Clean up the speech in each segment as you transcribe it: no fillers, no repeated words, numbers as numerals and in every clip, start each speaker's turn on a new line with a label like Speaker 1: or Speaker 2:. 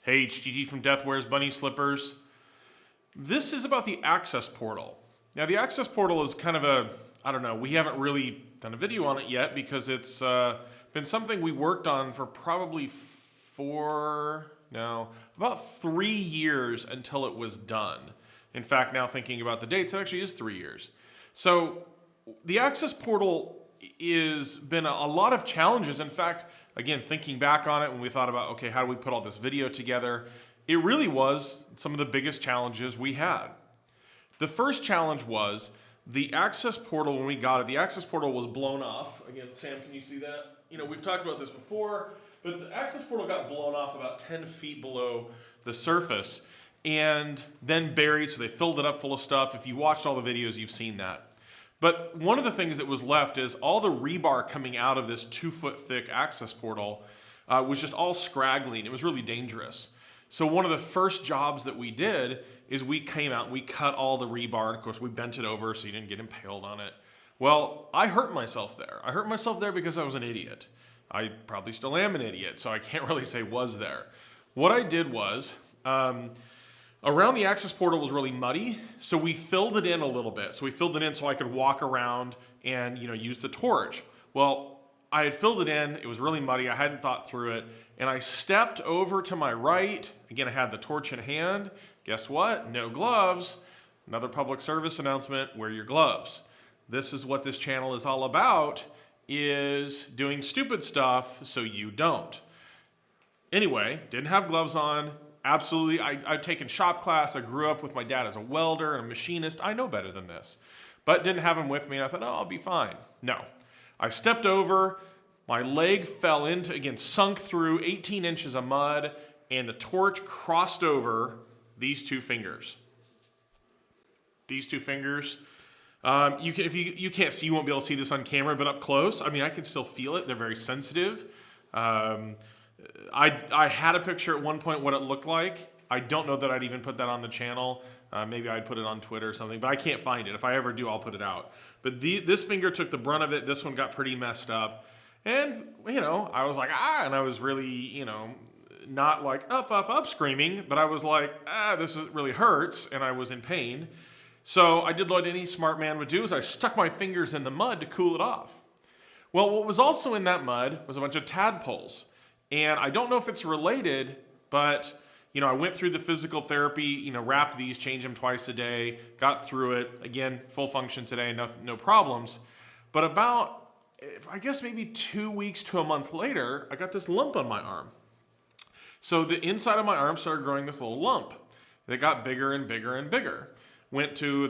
Speaker 1: Hey, HGG from Death Wears Bunny Slippers. This is about the access portal. Now the access portal is kind of I don't know, we haven't really done a video on it yet because it's been something we worked on for probably about 3 years until it was done. In fact, now thinking about the dates, it actually is 3 years. So the access portal is been a lot of challenges. In fact, again, thinking back on it when we thought about, okay, how do we put all this video together? It really was some of the biggest challenges we had. The first challenge was the access portal. When we got it, the access portal was blown off. Again, Sam, can you see that? You know, we've talked about this before, but the access portal got blown off about 10 feet below the surface and then buried, so they filled it up full of stuff. If you watched all the videos, you've seen that. But one of the things that was left is all the rebar coming out of this 2-foot thick access portal was just all scraggling. It was really dangerous. So one of the first jobs that we did is we came out and we cut all the rebar. And of course, we bent it over so you didn't get impaled on it. Well, I hurt myself there. I hurt myself there because I was an idiot. I probably still am an idiot, so I can't really say was there. What I did was, around the access portal was really muddy, so we filled it in a little bit. So we filled it in so I could walk around and use the torch. Well, I had filled it in, it was really muddy, I hadn't thought through it, and I stepped over to my right. Again, I had the torch in hand. Guess what? No gloves. Another public service announcement, wear your gloves. This is what this channel is all about, is doing stupid stuff so you don't. Anyway, didn't have gloves on. Absolutely, I'd taken shop class. I grew up with my dad as a welder and a machinist. I know better than this. But didn't have him with me, and I thought, oh, I'll be fine. No. I stepped over, my leg fell into, again, sunk through 18 inches of mud, and the torch crossed over these two fingers. These two fingers. You can, if you can't see, you won't be able to see this on camera, but up close, I mean, I can still feel it. They're very sensitive. I had a picture at one point what it looked like. I don't know that I'd even put that on the channel. Maybe I'd put it on Twitter or something, but I can't find it. If I ever do, I'll put it out. But this finger took the brunt of it. This one got pretty messed up. And, I was like, and I was really, not like up screaming, but I was like, this really hurts, and I was in pain. So I did what any smart man would do, is I stuck my fingers in the mud to cool it off. Well, what was also in that mud was a bunch of tadpoles. And I don't know if it's related, but I went through the physical therapy, wrapped these, changed them twice a day, got through it. Again, full function today, no problems. But about, I guess maybe 2 weeks to a month later, I got this lump on my arm. So the inside of my arm started growing this little lump. It got bigger and bigger and bigger. Went to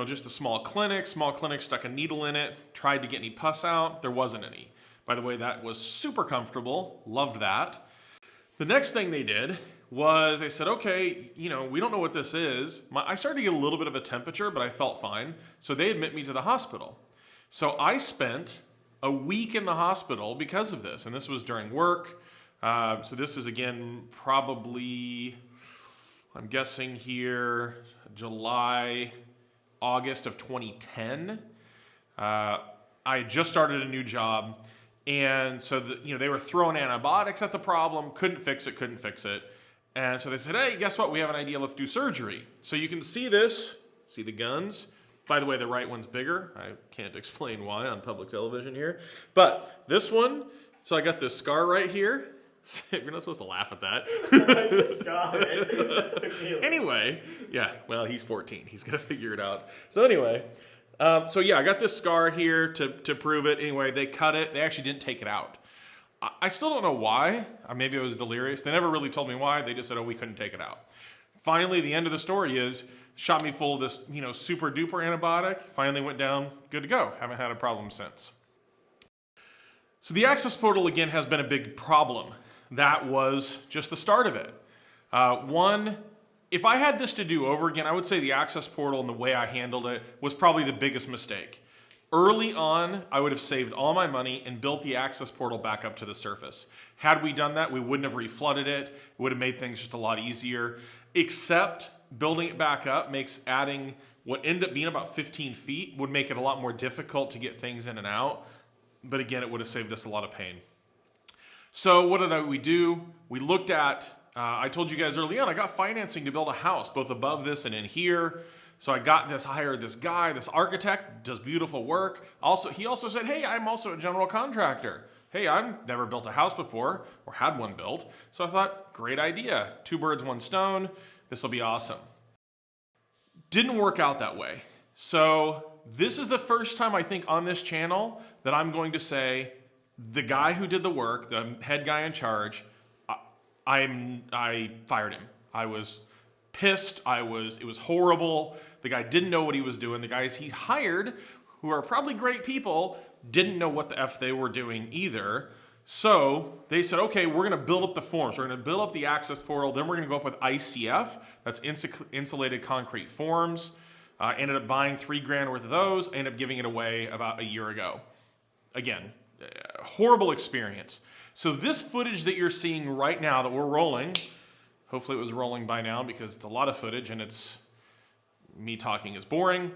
Speaker 1: just the small clinic. Small clinic stuck a needle in it, tried to get any pus out. There wasn't any. By the way, that was super comfortable. Loved that. The next thing they did was they said, okay, we don't know what this is. I started to get a little bit of a temperature, but I felt fine. So they admit me to the hospital. So I spent a week in the hospital because of this. And this was during work. So this is, again, probably, I'm guessing here, July, August of 2010. I had just started a new job. And so, they were throwing antibiotics at the problem, couldn't fix it. And so they said, hey, guess what? We have an idea. Let's do surgery. So you can see this, see the guns. By the way, the right one's bigger. I can't explain why on public television here. But this one, so I got this scar right here. You're not supposed to laugh at that.
Speaker 2: I just got it.
Speaker 1: Anyway, yeah, well, he's 14. He's going to figure it out. So anyway, I got this scar here to prove it. Anyway, they cut it. They actually didn't take it out. I still don't know why. Maybe I was delirious. They never really told me why. They just said, we couldn't take it out. Finally, the end of the story is, shot me full of this, super duper antibiotic. Finally went down, good to go. Haven't had a problem since. So the access portal, again, has been a big problem. That was just the start of it. If I had this to do over again, I would say the access portal and the way I handled it was probably the biggest mistake. Early on, I would have saved all my money and built the access portal back up to the surface. Had we done that, we wouldn't have reflooded it. It would have made things just a lot easier. Except building it back up makes adding what ended up being about 15 feet would make it a lot more difficult to get things in and out. But again, it would have saved us a lot of pain. So what did we do? We looked at I told you guys early on, I got financing to build a house, both above this and in here. So I hired this guy, this architect, does beautiful work. He also said, hey, I'm also a general contractor. Hey, I've never built a house before, or had one built. So I thought, great idea. 2 birds, 1 stone. This will be awesome. Didn't work out that way. So this is the first time I think on this channel that I'm going to say, the guy who did the work, the head guy in charge, I fired him. I was pissed. It was horrible. The guy didn't know what he was doing. The guys he hired, who are probably great people, didn't know what the F they were doing either. So they said, okay, we're going to build up the forms. We're going to build up the access portal. Then we're going to go up with ICF. That's insulated concrete forms. Ended up buying $3,000 worth of those. Ended up giving it away about a year ago. Again, horrible experience. So this footage that you're seeing right now that we're rolling, hopefully it was rolling by now because it's a lot of footage and it's me talking is boring.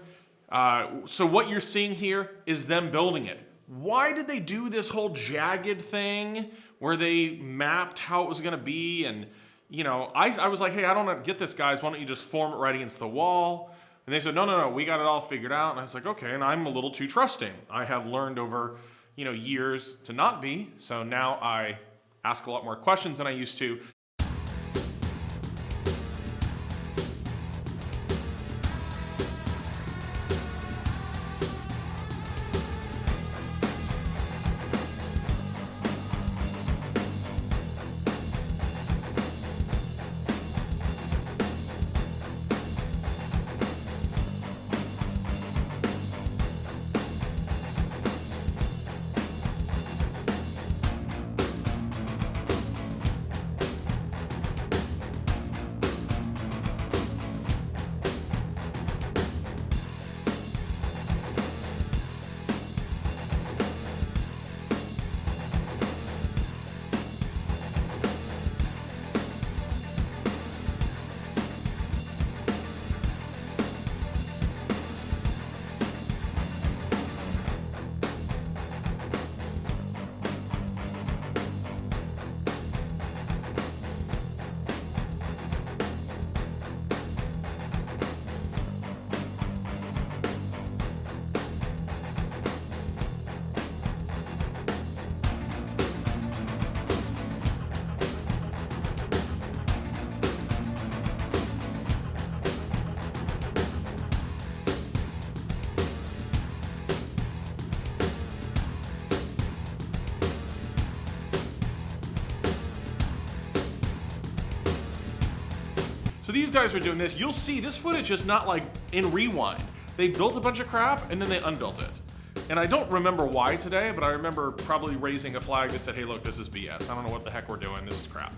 Speaker 1: So what you're seeing here is them building it. Why did they do this whole jagged thing where they mapped how it was going to be? And, you know, I was like, hey, I don't get this, guys. Why don't you just form it right against the wall? And they said, no, we got it all figured out. And I was like, okay, and I'm a little too trusting. I have learned over, years to not be. So now I ask a lot more questions than I used to. So these guys were doing this. You'll see this footage is not like in rewind. They built a bunch of crap and then they unbuilt it. And I don't remember why today, but I remember probably raising a flag that said, hey, look, this is BS. I don't know what the heck we're doing. This is crap.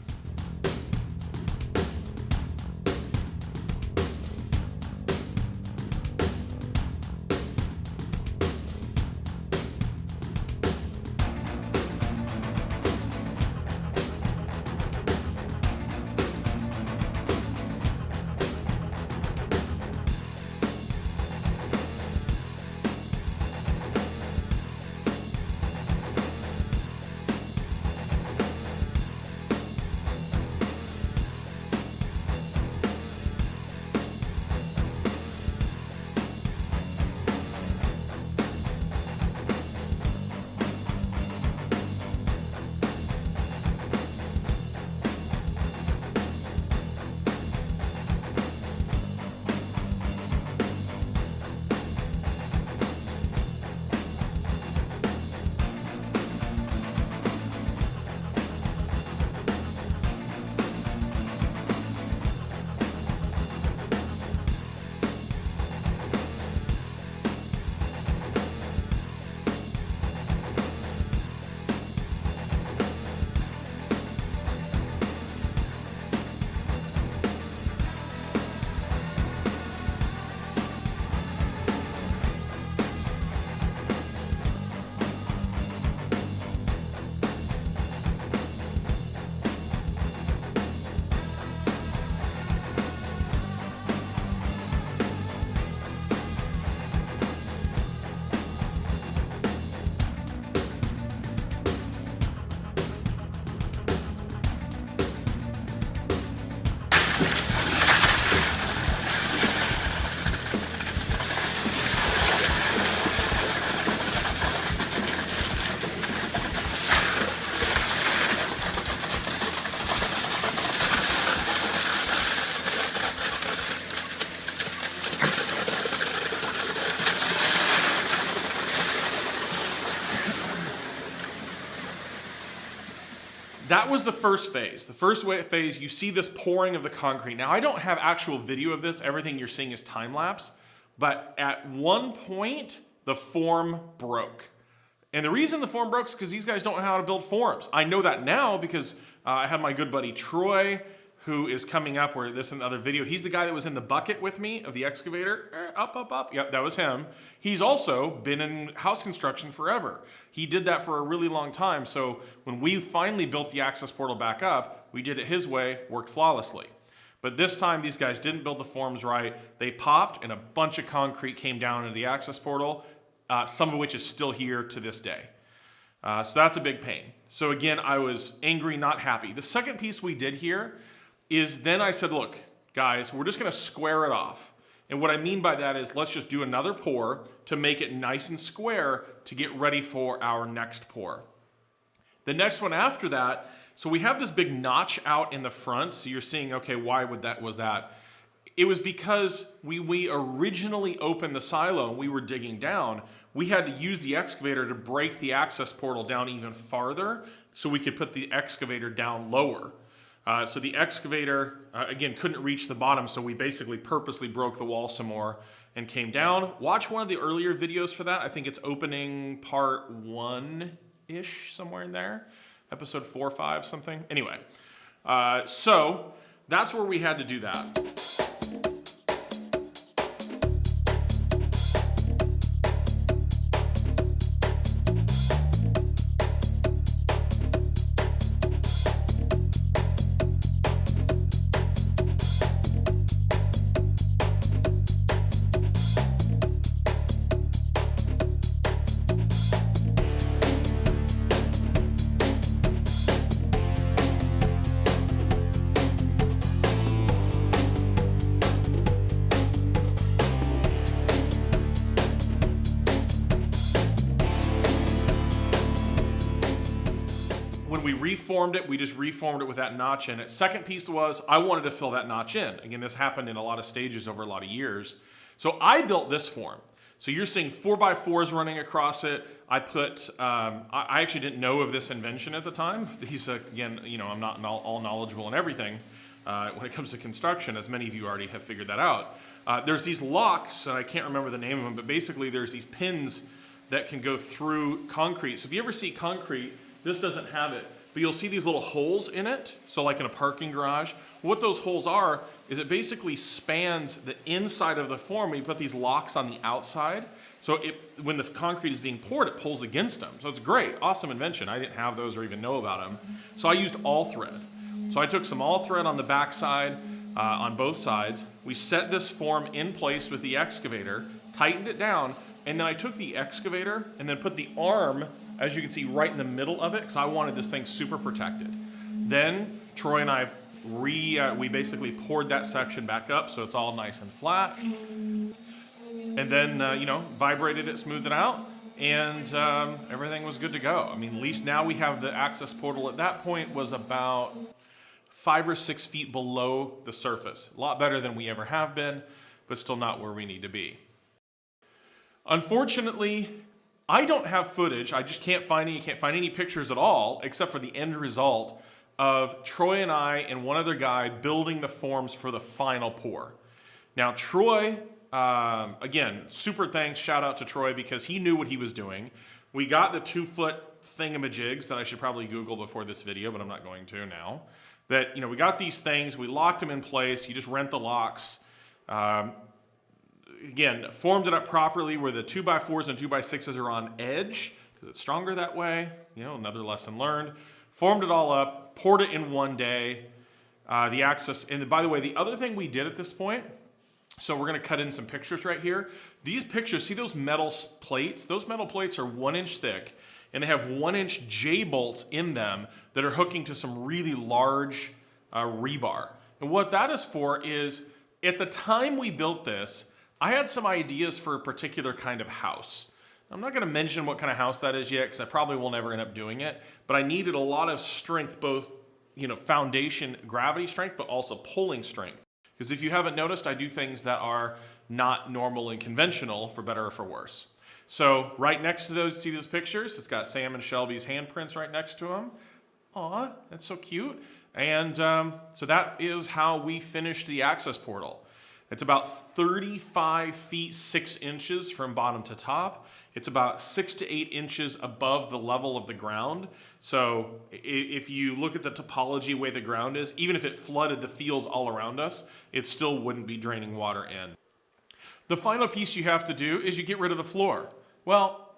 Speaker 1: that was the first phase. The first phase, you see this pouring of the concrete. Now, I don't have actual video of this. Everything you're seeing is time lapse. But at one point, the form broke. And the reason the form broke is because these guys don't know how to build forms. I know that now because I had my good buddy Troy, who is coming up where this in the other video. He's the guy that was in the bucket with me of the excavator. Up, up, up. Yep, that was him. He's also been in house construction forever. He did that for a really long time. So when we finally built the access portal back up, we did it his way, worked flawlessly. But this time, these guys didn't build the forms right. They popped, and a bunch of concrete came down into the access portal, some of which is still here to this day. So that's a big pain. So again, I was angry, not happy. The second piece we did here is then I said, look, guys, we're just going to square it off. And what I mean by that is let's just do another pour to make it nice and square to get ready for our next pour. The next one after that, so we have this big notch out in the front. So you're seeing, okay, why was that? It was because we originally opened the silo and we were digging down. We had to use the excavator to break the access portal down even farther so we could put the excavator down lower. So the excavator, again, couldn't reach the bottom, so we basically purposely broke the wall some more and came down. Watch one of the earlier videos for that. I think it's opening part 1-ish, somewhere in there. Episode 4 or 5, something. Anyway, so that's where we had to do that. When we reformed it, we just reformed it with that notch in it. Second piece was, I wanted to fill that notch in. Again, this happened in a lot of stages over a lot of years. So I built this form. So you're seeing 4x4s running across it. I put, I actually didn't know of this invention at the time. These, again, you know, I'm not all knowledgeable in everything when it comes to construction, as many of you already have figured that out. There's these locks, and I can't remember the name of them, but basically there's these pins that can go through concrete. So if you ever see concrete, this doesn't have it, but you'll see these little holes in it. So like in a parking garage, what those holes are is it basically spans the inside of the form. We put these locks on the outside. So when the concrete is being poured, it pulls against them. So it's great, awesome invention. I didn't have those or even know about them. So I used all thread. So I took some all thread on the back side, on both sides. We set this form in place with the excavator, tightened it down, and then I took the excavator and then put the arm, as you can see, right in the middle of it, because I wanted this thing super protected. Then Troy and I, we basically poured that section back up so it's all nice and flat. And then, you know, vibrated it, smoothed it out, and everything was good to go. I mean, at least now we have the access portal. At that point was about 5 or 6 feet below the surface. A lot better than we ever have been, but still not where we need to be. Unfortunately, I don't have footage. I just can't find any pictures at all, except for the end result of Troy and I and one other guy building the forms for the final pour. Now, Troy, again, super thanks, shout out to Troy, because he knew what he was doing. We got the 2-foot thingamajigs that I should probably Google before this video, but I'm not going to now. That, you know, we got these things, we locked them in place, you just rent the locks. Again, formed it up properly where the 2x4s and 2x6s are on edge, because it's stronger that way. You know, another lesson learned. Formed it all up, poured it in one day. The access, and by the way, the other thing we did at this point, so we're going to cut in some pictures right here. These pictures, see those metal plates? Those metal plates are 1 inch thick, and they have 1-inch J-bolts in them that are hooking to some really large rebar. And what that is for is, at the time we built this, I had some ideas for a particular kind of house. I'm not going to mention what kind of house that is yet, because I probably will never end up doing it, but I needed a lot of strength, both, you know, foundation, gravity strength, but also pulling strength. Because if you haven't noticed, I do things that are not normal and conventional, for better or for worse. So right next to those, see those pictures? It's got Sam and Shelby's handprints right next to them. Aw, that's so cute. And so that is how we finished the access portal. It's about 35 feet 6 inches from bottom to top. It's about 6 to 8 inches above the level of the ground. So if you look at the topology way the ground is, even if it flooded the fields all around us, it still wouldn't be draining water in. The final piece you have to do is you get rid of the floor. Well,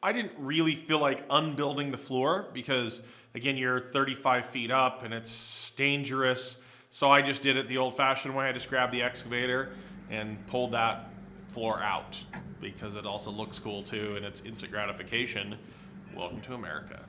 Speaker 1: I didn't really feel like unbuilding the floor because, again, you're 35 feet up and it's dangerous. So I just did it the old-fashioned way. I just grabbed the excavator and pulled that floor out because it also looks cool too and it's instant gratification. Welcome to America.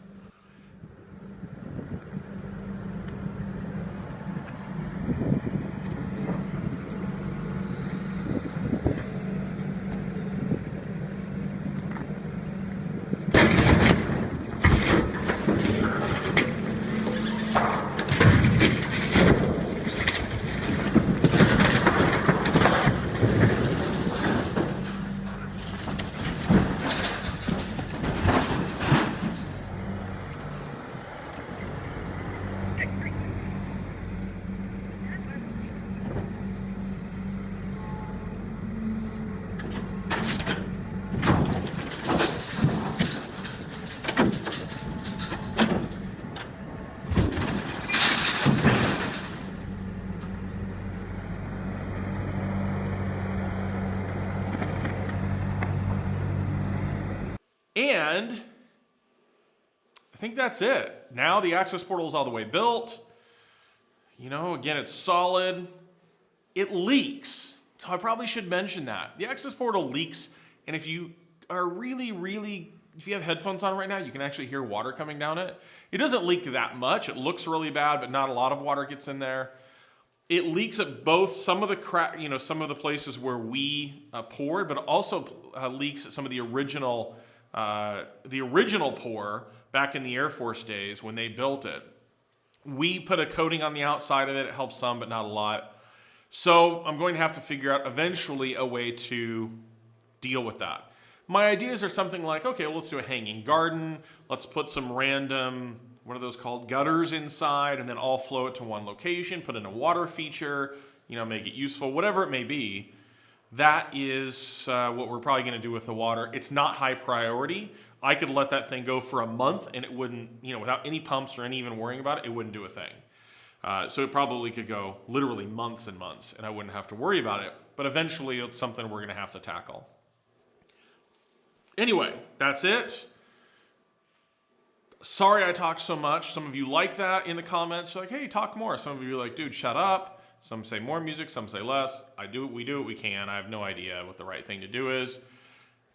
Speaker 1: And I think that's it. Now the access portal is all the way built. You know, again, it's solid. It leaks. So I probably should mention that. The access portal leaks, and if you are if you have headphones on right now, you can actually hear water coming down it. It doesn't leak that much. It looks really bad, but not a lot of water gets in there. It leaks at both some of the some of the places where we poured, but also leaks at some of the original pour back in the Air Force days when they built it. We put a coating on the outside of it. It helps some, but not a lot. So I'm going to have to figure out eventually a way to deal with that. My ideas are something like, okay, well, let's do a hanging garden. Let's put some random, what are those called, gutters inside, and then all flow it to one location, put in a water feature, make it useful, whatever it may be. That is what we're probably going to do with the water. It's not high priority. I could let that thing go for a month and it wouldn't, without any pumps or any even worrying about it, it wouldn't do a thing. So it probably could go literally months and months and I wouldn't have to worry about it. But eventually it's something we're going to have to tackle. Anyway, that's it. Sorry I talked so much. Some of you like that in the comments. Like, hey, talk more. Some of you are like, dude, shut up. Some say more music, some say less. We do what we can. I have no idea what the right thing to do is.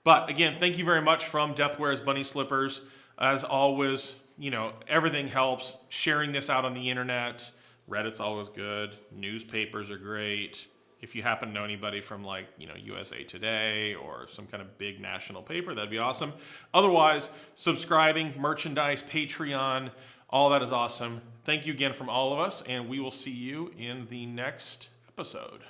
Speaker 1: But again, thank you very much from Death Wears Bunny Slippers. As always, everything helps. Sharing this out on the internet. Reddit's always good. Newspapers are great. If you happen to know anybody from USA Today or some kind of big national paper, that'd be awesome. Otherwise, subscribing, merchandise, Patreon, all that is awesome. Thank you again from all of us, and we will see you in the next episode.